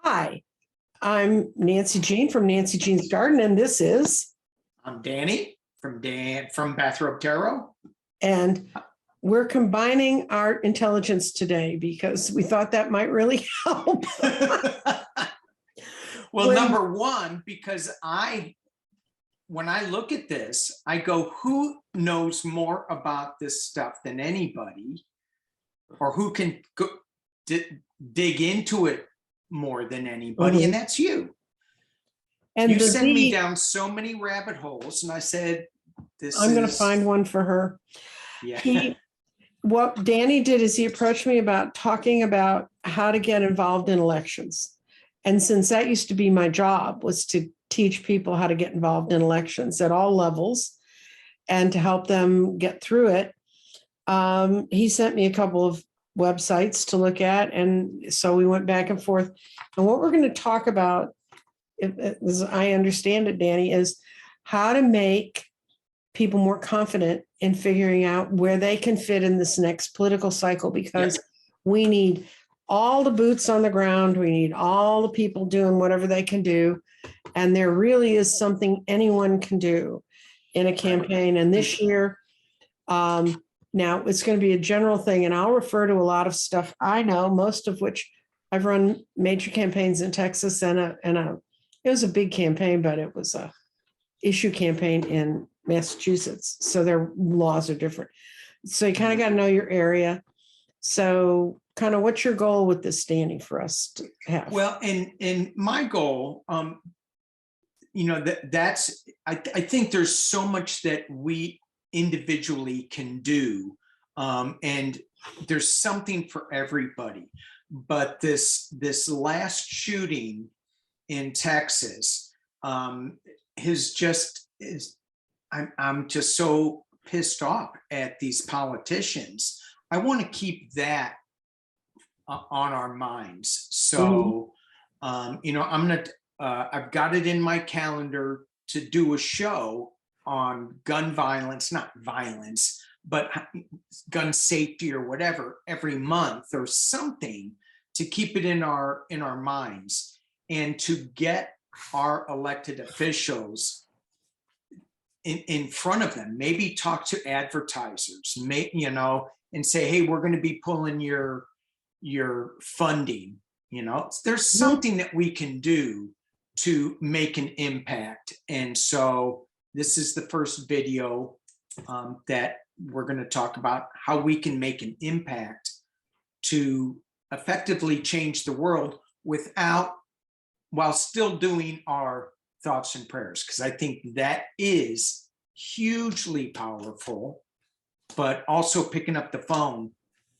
Hi, I'm Nancy Jean from Nancy Jean's Garden, and this is, I'm Danny from Bathrobe Tarot. and we're combining our intelligence today because we thought that might really help. Well, number one, because when I look at this, I go, who knows more about this stuff than anybody, or who can dig into it more than anybody, and that's you. And you sent me down so many rabbit holes, and I said, I'm going to find one for her. Yeah. What Danny did is he approached me about talking about how to get involved in elections. And since that used to be my job, was to teach people how to get involved in elections at all levels and to help them get through it, he sent me a couple of websites to look at. And so we went back and forth. And what we're going to talk about, as I understand it, Danny, is how to make people more confident in figuring out where they can fit in this next political cycle, because we need all the boots on the ground. We need all the people doing whatever they can do. And there really is something anyone can do in a campaign. And this year, now it's going to be a general thing, and I'll refer to a lot of stuff I know, most of which I've run major campaigns in Texas, and it was a big campaign, but it was a issue campaign in Massachusetts. So their laws are different. So you kind of got to know your area. So kind of what's your goal with this, Danny, for us to have? Well, and my goal, that's I think there's so much that we individually can do, and there's something for everybody. But this last shooting in Texas I'm just so pissed off at these politicians. I want to keep that on our minds. So, I've got it in my calendar to do a show on gun violence, not violence, but gun safety or whatever, every month or something, to keep it in our minds, and to get our elected officials in front of them. Maybe talk to advertisers, and say, hey, we're going to be pulling your funding. There's something that we can do to make an impact. And so this is the first video that we're going to talk about how we can make an impact to effectively change the world while still doing our thoughts and prayers, because I think that is hugely powerful. But also picking up the phone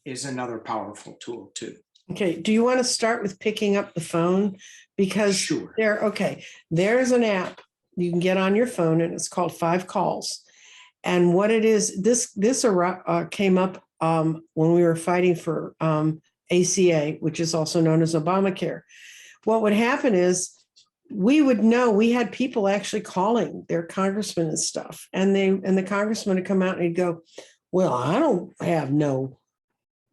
is another powerful tool too. Okay. Do you want to start with picking up the phone? Because sure. There's an app you can get on your phone, and it's called 5 Calls. And what it is, this came up when we were fighting for ACA, which is also known as Obamacare. What would happen is we would know, we had people actually calling their congressmen and stuff, and the congressman would come out and he'd go, well, I don't have no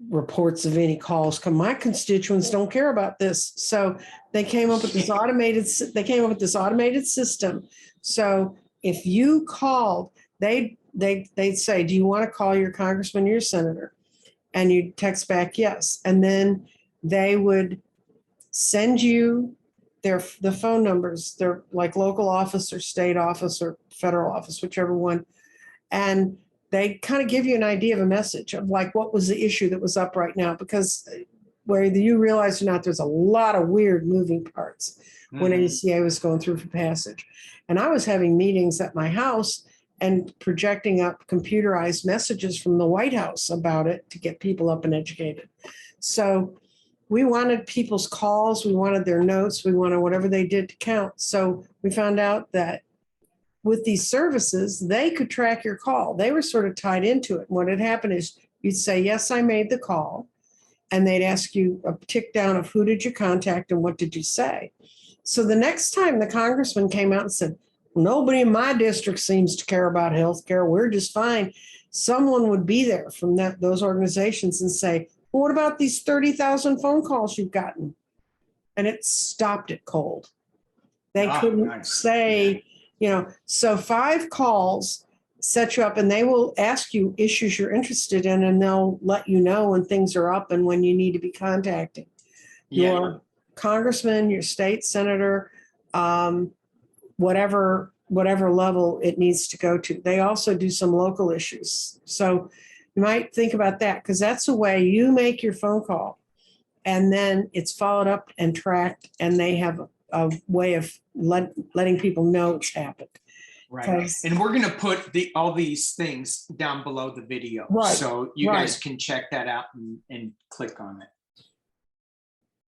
reports of any calls. My constituents don't care about this. So they came up with this automated system. So if you called, they'd say, do you want to call your congressman or your senator? And you'd text back yes. And then they would send you the phone numbers, their like local office or state office or federal office, whichever one. And they kind of give you an idea of a message of like, what was the issue that was up right now? Because whether you realize or not, there's a lot of weird moving parts when ACA was going through for passage. And I was having meetings at my house and projecting up computerized messages from the White House about it to get people up and educated. So we wanted people's calls, we wanted their notes, we wanted whatever they did to count. So we found out that with these services, they could track your call. They were sort of tied into it. What had happened is you'd say, yes, I made the call. And they'd ask you a tick down of who did you contact and what did you say? So the next time the congressman came out and said, nobody in my district seems to care about healthcare, we're just fine, someone would be there from those organizations and say, well, what about these 30,000 phone calls you've gotten? and it stopped it cold. They Ah, couldn't nice. say, so 5 calls set you up, and they will ask you issues you're interested in, and they'll let you know when things are up and when you need to be contacting your congressman, your state senator, whatever level it needs to go to. They also do some local issues. So you might think about that, because that's the way you make your phone call, and then it's followed up and tracked, and they have a way of letting people know it's happened. Right. And we're going to put all these things down below the video. Right. So you guys can check that out and click on it.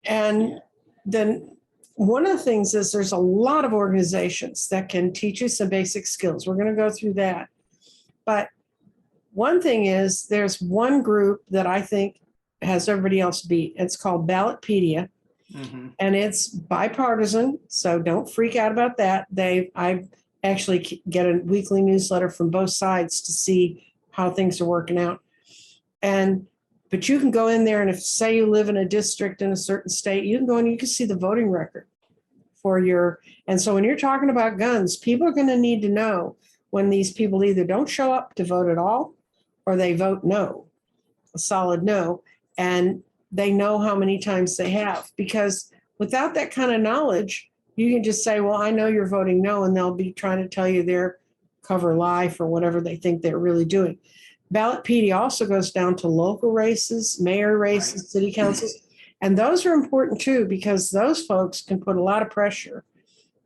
And then one of the things is there's a lot of organizations that can teach you some basic skills. We're going to go through that. But one thing is there's one group that I think has everybody else beat. It's called Ballotpedia. Mm-hmm. And it's bipartisan, so don't freak out about that. I actually get a weekly newsletter from both sides to see how things are working out. But you can go in there, and if, say, you live in a district in a certain state, you can go and you can see the voting record for your. And so when you're talking about guns, people are going to need to know when these people either don't show up to vote at all, or they vote no, a solid no, and they know how many times they have. Because without that kind of knowledge, you can just say, well, I know you're voting no, and they'll be trying to tell you their cover lie for whatever they think they're really doing. Ballotpedia also goes down to local races, mayor races, city councils, and those are important too, because those folks can put a lot of pressure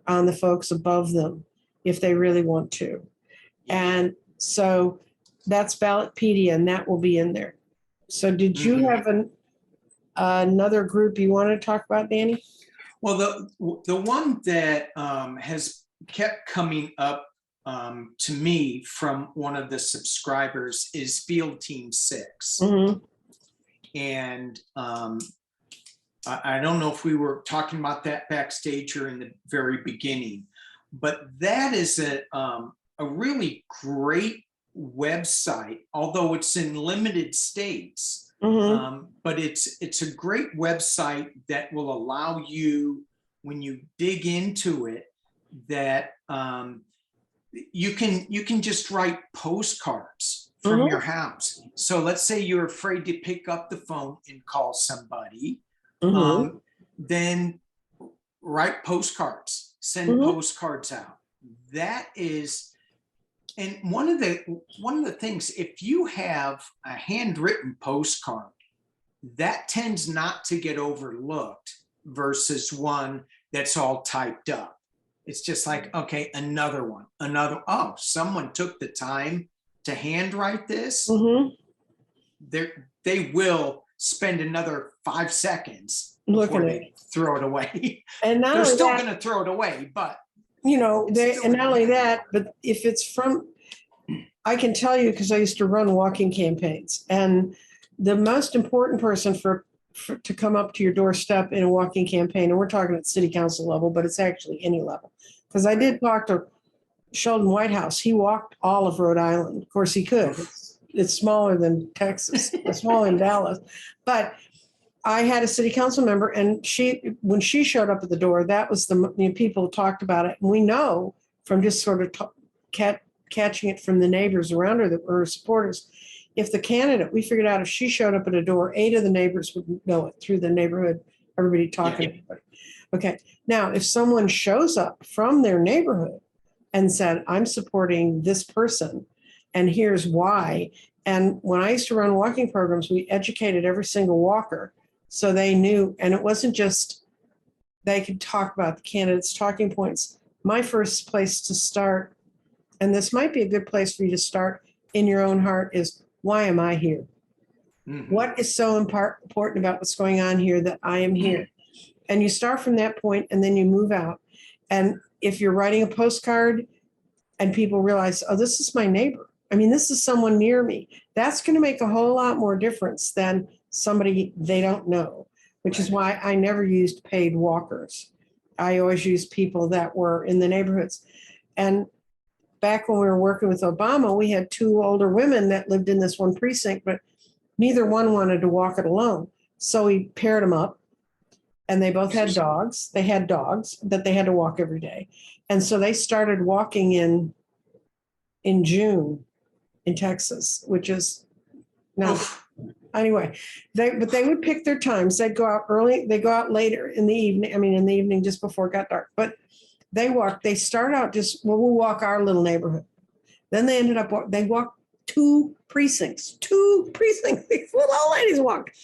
on the folks above them if they really want to. And so that's Ballotpedia, and that will be in there. So did you have another group you want to talk about, Danny? Well, the one that has kept coming up to me from one of the subscribers is Field Team 6. Mm-hmm. And I don't know if we were talking about that backstage or in the very beginning, but that is a really great website, although it's in limited states. Mm-hmm. But it's a great website that will allow you, when you dig into it, that you can just write postcards from your house. So let's say you're afraid to pick up the phone and call somebody, then write postcards, send postcards out. That is. And one of the things, if you have a handwritten postcard, that tends not to get overlooked versus one that's all typed up. It's just like, okay, another one, oh, someone took the time to handwrite this. Mm-hmm. They will spend another 5 seconds before they throw it away. And they're still going to throw it away, but. And not only that, but if it's from, I can tell you, because I used to run walking campaigns, and the most important person to come up to your doorstep in a walking campaign, and we're talking at city council level, but it's actually any level, because I did talk to Sheldon Whitehouse. He walked all of Rhode Island. Of course he could. It's smaller than Texas. It's smaller than Dallas. But I had a city council member, and when she showed up at the door, that was people talked about it. And we know from just sort of catching it from the neighbors around her that were her supporters. If the candidate, we figured out if she showed up at a door, 8 of the neighbors would know it through the neighborhood, everybody talking to everybody. Okay. Now, if someone shows up from their neighborhood and said, I'm supporting this person, and here's why. And when I used to run walking programs, we educated every single walker. So they knew, and it wasn't just they could talk about the candidates' talking points. My first place to start, and this might be a good place for you to start in your own heart, is why am I here? Mm-hmm. What is so important about what's going on here that I am here? And you start from that point, and then you move out. And if you're writing a postcard and people realize, oh, this is my neighbor. I mean, this is someone near me. That's going to make a whole lot more difference than somebody they don't know, which is why I never used paid walkers. I always used people that were in the neighborhoods. And back when we were working with Obama, we had 2 older women that lived in this one precinct, but neither one wanted to walk it alone. So we paired them up, and they both had dogs. They had dogs that they had to walk every day. And so they started walking in June in Texas, which is now anyway, but they would pick their times. They'd go out early, they go out later in the evening. I mean, in the evening just before it got dark. But they start out just, well, we'll walk our little neighborhood. Then they ended up, they walked two precincts. These little old ladies walked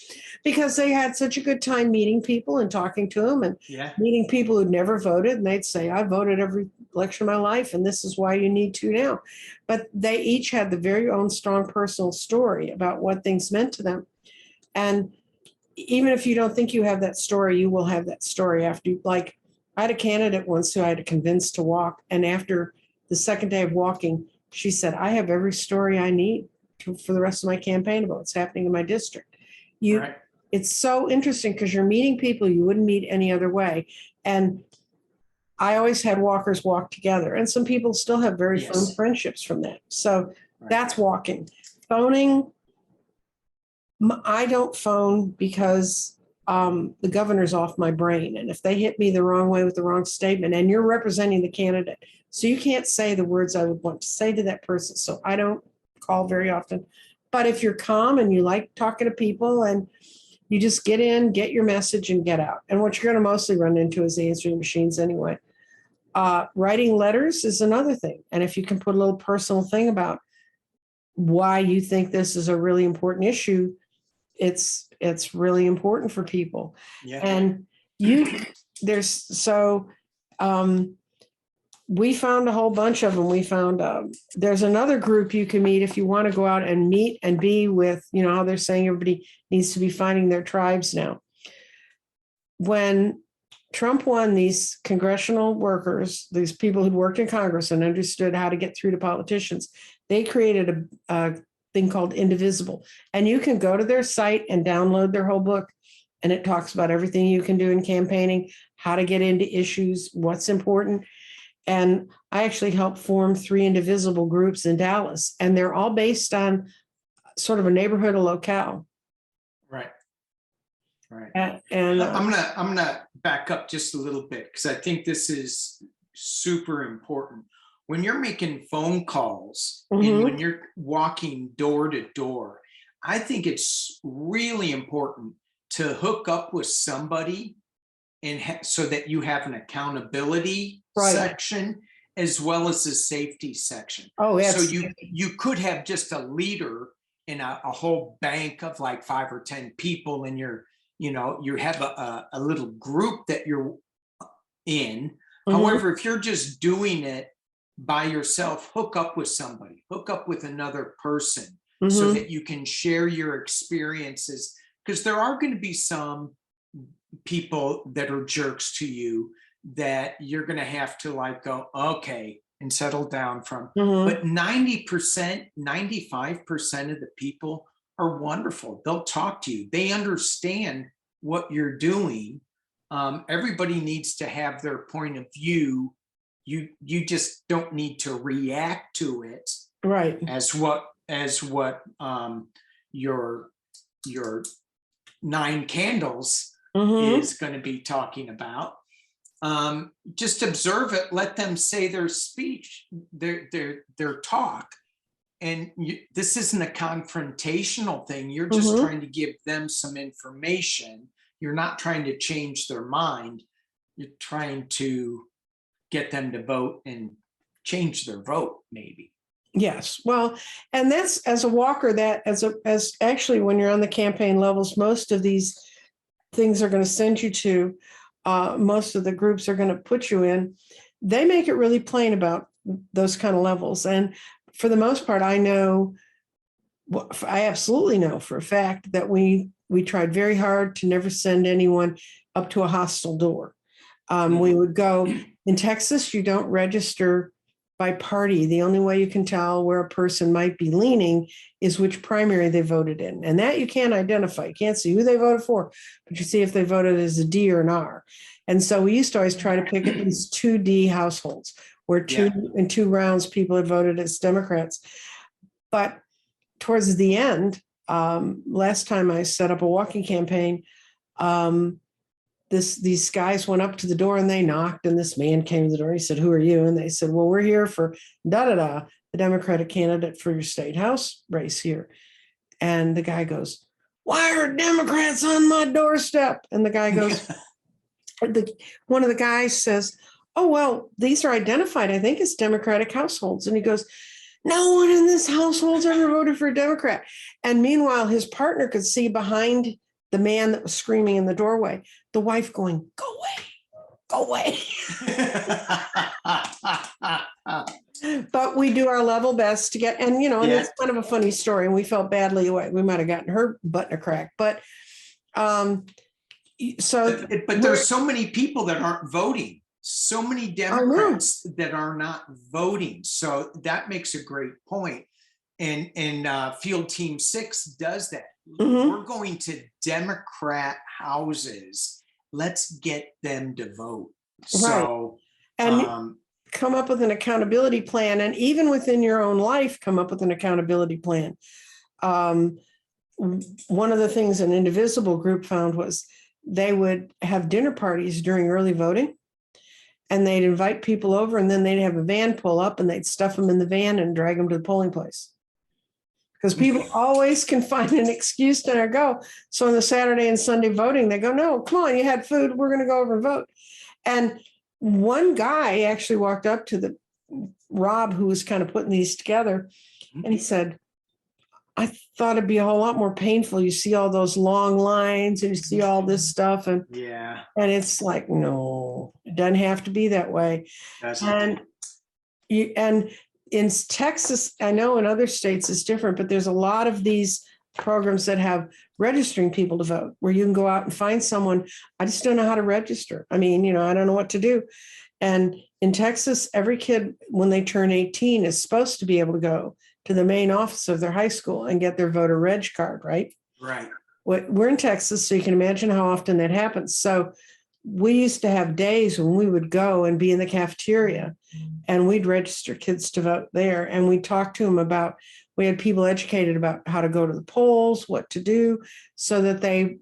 because they had such a good time meeting people and talking to them and meeting people who'd never voted. And they'd say, I voted every election of my life, and this is why you need to now. But they each had the very own strong personal story about what things meant to them. And even if you don't think you have that story, you will have that story after you, like, I had a candidate once who I had to convince to walk. And after the second day of walking, she said, I have every story I need for the rest of my campaign about what's happening in my district. It's so interesting because you're meeting people you wouldn't meet any other way. And I always had walkers walk together. And some people still have very firm friendships from that. So that's walking. Phoning, I don't phone because the governor's off my brain. And if they hit me the wrong way with the wrong statement, and you're representing the candidate, so you can't say the words I would want to say to that person. So I don't call very often. But if you're calm and you like talking to people and you just get in, get your message and get out. And what you're going to mostly run into is the answering machines anyway. Writing letters is another thing. And if you can put a little personal thing about why you think this is a really important issue, it's really important for people. And we found a whole bunch of them. We found there's another group you can meet if you want to go out and meet and be with, how they're saying everybody needs to be finding their tribes now. When Trump won, these congressional workers, these people who'd worked in Congress and understood how to get through to politicians, they created a thing called Indivisible. And you can go to their site and download their whole book. And it talks about everything you can do in campaigning, how to get into issues, what's important. And I actually helped form 3 Indivisible groups in Dallas, and they're all based on sort of a neighborhood, a locale. Right. And I'm gonna back up just a little bit because I think this is super important. When you're making phone calls and when you're walking door to door, I think it's really important to hook up with somebody and so that you have an accountability section as well as a safety section. Oh, yes. So you could have just a leader in a whole bank of like 5 or 10 people, and you have a little group that you're in. However, if you're just doing it by yourself, hook up with somebody, hook up with another person so that you can share your experiences, because there are going to be some people that are jerks to you that you're going to have to like go, okay, and settle down from. But 90%, 95% of the people are wonderful. They'll talk to you. They understand what you're doing. Everybody needs to have their point of view. You just don't need to react to it as what your 9 candles is going to be talking about. Just observe it, let them say their speech, their talk. And this isn't a confrontational thing. You're just trying to give them some information. You're not trying to change their mind. You're trying to get them to vote and change their vote, maybe. Yes. Well, and that's, as a walker, that as actually when you're on the campaign levels, most of these things are going to send you to, most of the groups are going to put you in. They make it really plain about those kind of levels. And for the most part, I absolutely know for a fact that we tried very hard to never send anyone up to a hostile door. We would go in Texas, you don't register by party. The only way you can tell where a person might be leaning is which primary they voted in. And that you can't identify. You can't see who they voted for, but you see if they voted as a D or an R. And so we used to always try to pick at least 2 D households where in 2 rounds people had voted as Democrats. But towards the end, last time I set up a walking campaign, these guys went up to the door and they knocked, and this man came to the door. He said, "Who are you?" And they said, "Well, we're here for the Democratic candidate for your state house race here." And the guy goes, "Why are Democrats on my doorstep?" And the guy goes, one of the guys says, "Oh, well, these are identified, I think, as Democratic households." And he goes, "No one in this household's ever voted for a Democrat." And meanwhile, his partner could see behind the man that was screaming in the doorway, the wife going, "Go away, go away." But we do our level best to get, and it's kind of a funny story, and we felt badly. We might have gotten her butt in a crack, but but there's so many people that aren't voting, so many Democrats that are not voting. So that makes a great point. And Field Team 6 does that. Mm-hmm. We're going to Democrat houses. Let's get them to vote. Right. So, and come up with an accountability plan, and even within your own life, come up with an accountability plan. One of the things an Indivisible group found was they would have dinner parties during early voting, and they'd invite people over, and then they'd have a van pull up, and they'd stuff them in the van and drag them to the polling place. Because people always can find an excuse to go. So on the Saturday and Sunday voting, they go, "No, come on, you had food. We're going to go over and vote." And one guy actually walked up to the Rob, who was kind of putting these together, and he said, "I thought it'd be a whole lot more painful. You see all those long lines and you see all this stuff." And it's like, no, it doesn't have to be that way. And in Texas, I know in other states it's different, but there's a lot of these programs that have registering people to vote, where you can go out and find someone. "I just don't know how to register. I mean, I don't know what to do." And in Texas, every kid, when they turn 18, is supposed to be able to go to the main office of their high school and get their voter reg card, right? Right. We're in Texas, so you can imagine how often that happens. So we used to have days when we would go and be in the cafeteria, and we'd register kids to vote there. And we talked to them about, we had people educated about how to go to the polls, what to do, so that they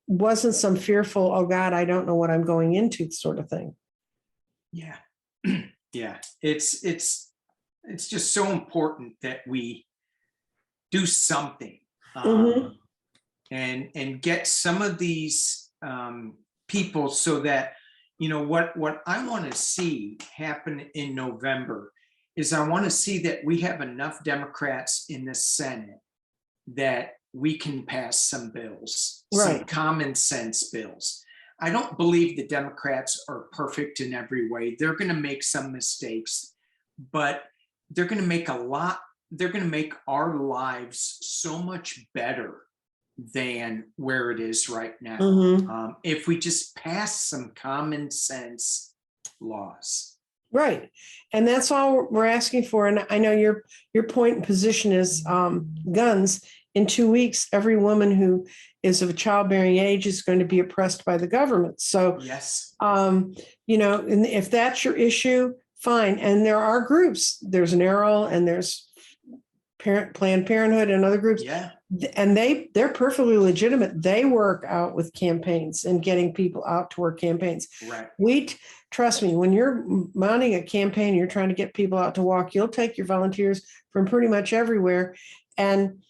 wasn't some fearful, "Oh God, I don't know what I'm going into," sort of thing. Yeah. Yeah. It's just so important that we do something and get some of these people, so that, what I want to see happen in November is, I want to see that we have enough Democrats in the Senate that we can pass some bills, some common sense bills. I don't believe the Democrats are perfect in every way. They're going to make some mistakes, but they're going to make our lives so much better than where it is right now. If we just pass some common sense laws. Right. And that's all we're asking for. And I know your point and position is guns. In 2 weeks, every woman who is of a childbearing age is going to be oppressed by the government. So, yes, and if that's your issue, fine. And there are groups. There's NARAL and there's Planned Parenthood and other groups. Yeah. And they're perfectly legitimate. They work out with campaigns and getting people out to work campaigns. Right. Trust me, when you're mounting a campaign, you're trying to get people out to walk, you'll take your volunteers from pretty much everywhere. And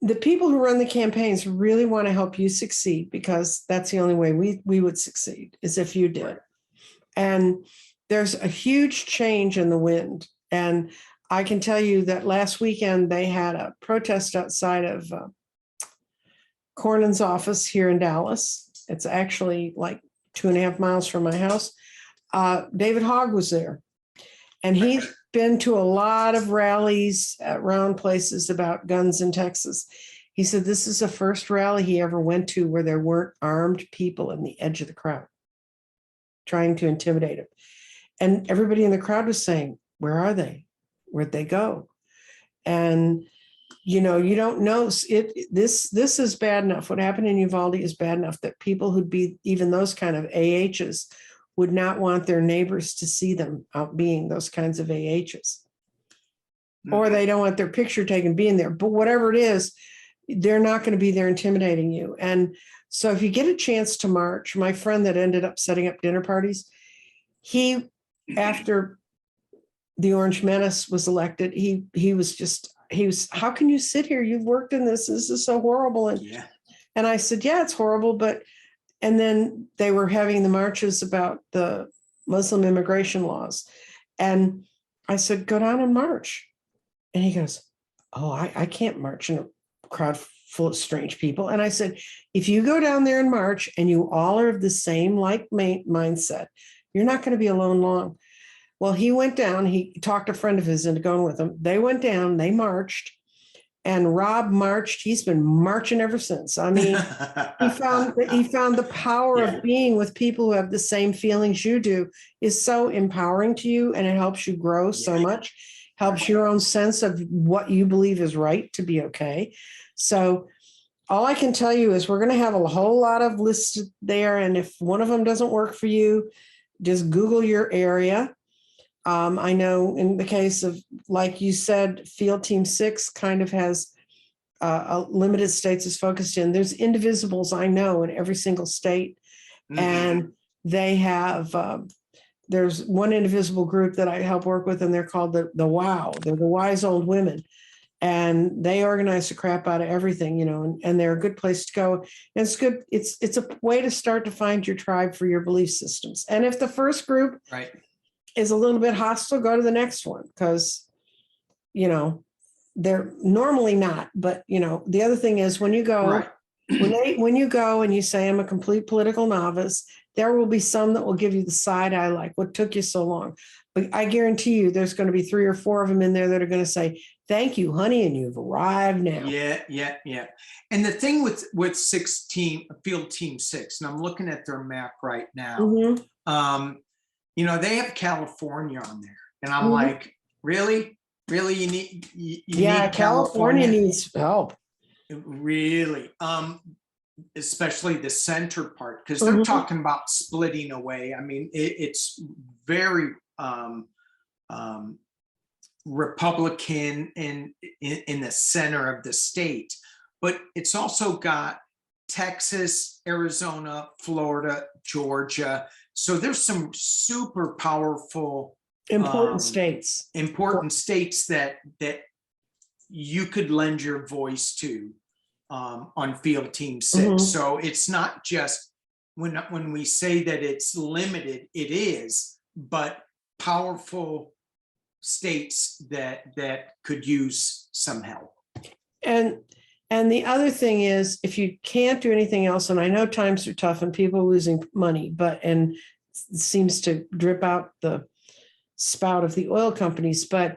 the people who run the campaigns really want to help you succeed, because that's the only way we would succeed, is if you did. And there's a huge change in the wind. And I can tell you that last weekend they had a protest outside of Cornyn's office here in Dallas. It's actually like 2.5 miles from my house. David Hogg was there, and he's been to a lot of rallies around places about guns in Texas. He said this is the first rally he ever went to where there weren't armed people in the edge of the crowd trying to intimidate him. And everybody in the crowd was saying, "Where are they? Where'd they go?" And you don't know this is bad enough. What happened in Uvalde is bad enough that people who'd be even those kind of AHs would not want their neighbors to see them out being those kinds of AHs. Or they don't want their picture taken being there. But whatever it is, they're not going to be there intimidating you. And so if you get a chance to march, my friend that ended up setting up dinner parties, he, after the Orange Menace was elected, he was, how can you sit here? You've worked in this. This is so horrible. And I said, yeah, it's horrible. And then they were having the marches about the Muslim immigration laws. And I said, go down and march. And he goes, oh, I can't march in a crowd full of strange people. And I said, if you go down there and march and you all are of the same mindset, you're not going to be alone long. Well, he went down, he talked a friend of his into going with him. They went down, they marched, and Rob marched. He's been marching ever since. I mean, he found the power of being with people who have the same feelings you do is so empowering to you, and it helps you grow so much, helps your own sense of what you believe is right to be okay. So all I can tell you is we're going to have a whole lot of lists there. And if one of them doesn't work for you, just Google your area. I know in the case of, like you said, Field Team 6 kind of has a limited states is focused in. There's Indivisibles, I know, in every single state. And they have, there's one Indivisible group that I help work with, and they're called the WOW. They're the Wise Old Women. And they organize the crap out of everything, and they're a good place to go. And it's good. It's a way to start to find your tribe for your belief systems. And if the first group is a little bit hostile, go to the next one, because, they're normally not. But, the other thing is when you go, when you go and you say, I'm a complete political novice, there will be some that will give you the side eye, like, what took you so long? But I guarantee you there's going to be 3 or 4 of them in there that are going to say, thank you, honey, and you've arrived now. Yeah. And the thing with Field Team 6, and I'm looking at their map right now, they have California on there. And I'm like, really? Really? You need California needs help. Really? Especially the center part, because they're talking about splitting away. I mean, it's very Republican in the center of the state, but it's also got Texas, Arizona, Florida, Georgia. So there's some super powerful, important states that you could lend your voice to on Field Team 6. So it's not just when we say that it's limited, it is, but powerful states that could use some help. And the other thing is, if you can't do anything else, and I know times are tough and people are losing money, and it seems to drip out the spout of the oil companies, but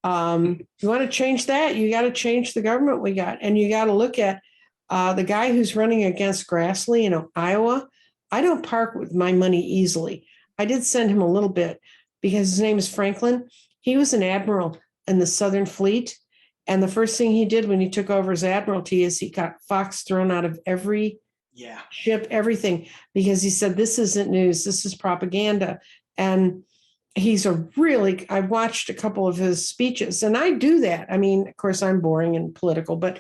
you want to change that, you got to change the government we got. And you got to look at the guy who's running against Grassley in Iowa. I don't park with my money easily. I did send him a little bit because his name is Franklin. He was an admiral in the Southern Fleet. And the first thing he did when he took over his admiralty is he got Fox thrown out of every ship, everything, because he said, this isn't news, this is propaganda. And I watched a couple of his speeches, and I do that. I mean, of course, I'm boring and political, but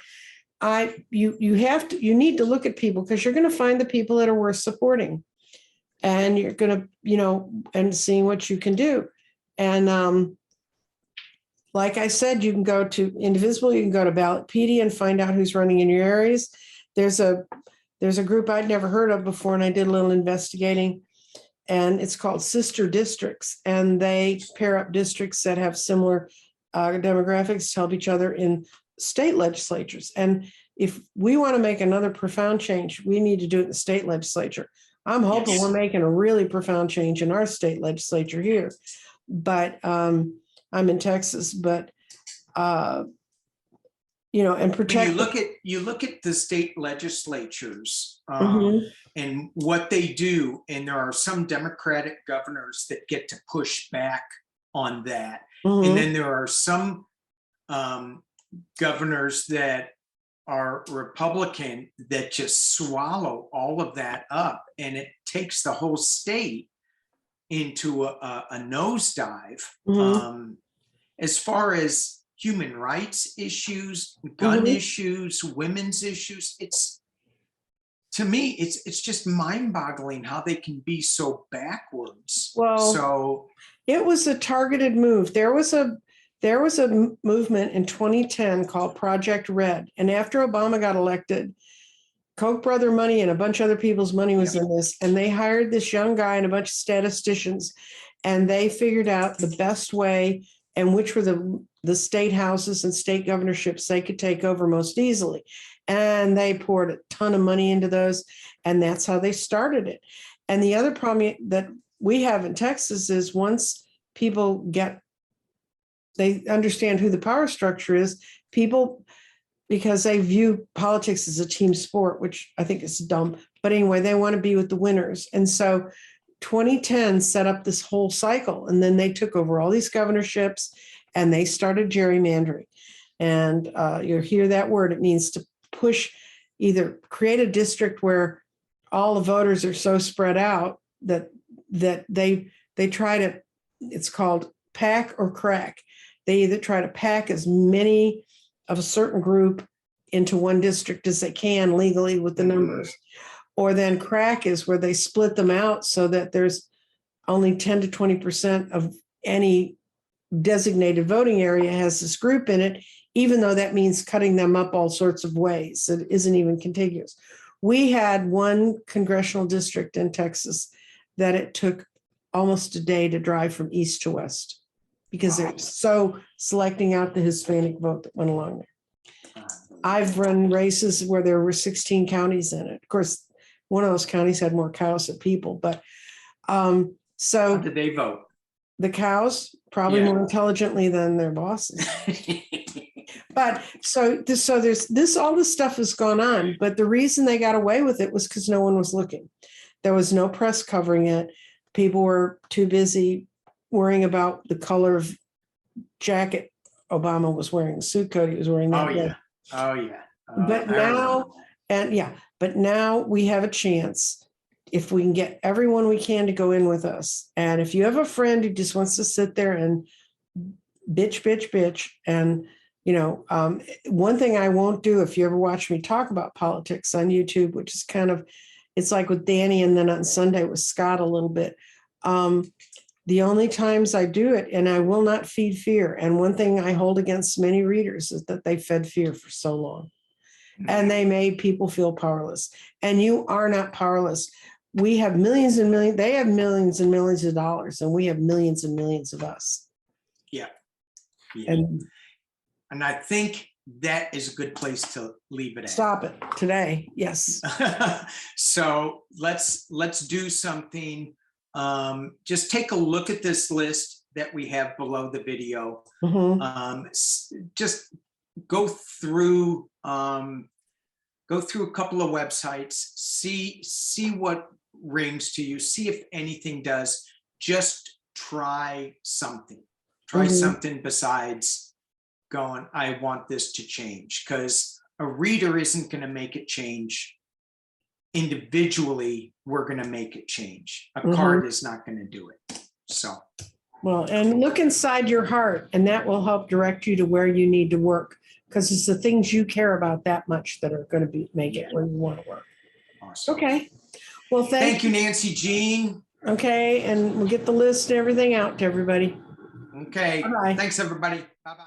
you need to look at people, because you're going to find the people that are worth supporting, and you're going to, and seeing what you can do. And like I said, you can go to Indivisible, you can go to Ballotpedia and find out who's running in your areas. There's a group I'd never heard of before, and I did a little investigating, and it's called Sister Districts, and they pair up districts that have similar demographics to help each other in state legislatures. And if we want to make another profound change, we need to do it in the state legislature. I'm hoping we're making a really profound change in our state legislature here. But I'm in Texas, but and protect. When you look at the state legislatures and what they do, and there are some Democratic governors that get to push back on that, and then there are some governors that are Republican that just swallow all of that up, and it takes the whole state into a nosedive. As far as human rights issues, gun issues, women's issues. To me, it's just mind-boggling how they can be so backwards. Well, it was a targeted move. There was a movement in 2010 called Project Red, and after Obama got elected, Koch brother money and a bunch of other people's money was in this, and they hired this young guy and a bunch of statisticians, and they figured out the best way and which were the state houses and state governorships they could take over most easily. And they poured a ton of money into those, and that's how they started it. And the other problem that we have in Texas is once people they understand who the power structure is, people, because they view politics as a team sport, which I think is dumb. But anyway, they want to be with the winners. And so 2010 set up this whole cycle. And then they took over all these governorships and they started gerrymandering. And you'll hear that word. It means to push, either create a district where all the voters are so spread out that they try to, it's called pack or crack. They either try to pack as many of a certain group into one district as they can legally with the numbers, or then crack is where they split them out so that there's only 10 to 20% of any designated voting area has this group in it, even though that means cutting them up all sorts of ways. It isn't even contiguous. We had one congressional district in Texas that it took almost a day to drive from east to west because they're so selecting out the Hispanic vote that went along there. I've run races where there were 16 counties in it. Of course, one of those counties had more cows than people, but so how did they vote? The cows probably more intelligently than their bosses. But so there's this, all this stuff has gone on, but the reason they got away with it was because no one was looking. There was no press covering it. People were too busy worrying about the color of jacket Obama was wearing, the suit coat he was wearing that day. But now we have a chance, if we can get everyone we can to go in with us. And if you have a friend who just wants to sit there and bitch, and one thing I won't do, if you ever watch me talk about politics on YouTube, which is kind of, it's like with Danny and then on Sunday with Scott a little bit. The only times I do it, and I will not feed fear. And one thing I hold against many readers is that they fed fear for so long. And they made people feel powerless. And you are not powerless. We have millions and millions, they have millions and millions of dollars, and we have millions and millions of us. Yeah. And I think that is a good place to leave it at. Stop it today. Yes. So let's do something. Just take a look at this list that we have below the video. Just go through a couple of websites, see what rings to you, see if anything does. Just try something. Try something besides going, I want this to change, because a reader isn't going to make it change. Individually, we're going to make it change. A card is not going to do it. So, well, and look inside your heart, and that will help direct you to where you need to work, because it's the things you care about that much that are going to make it where you want to work. Awesome. Okay. Well, thank you, Nancy Jean. Okay, and we'll get the list and everything out to everybody. Okay. Bye-bye. Thanks, everybody. Bye-bye.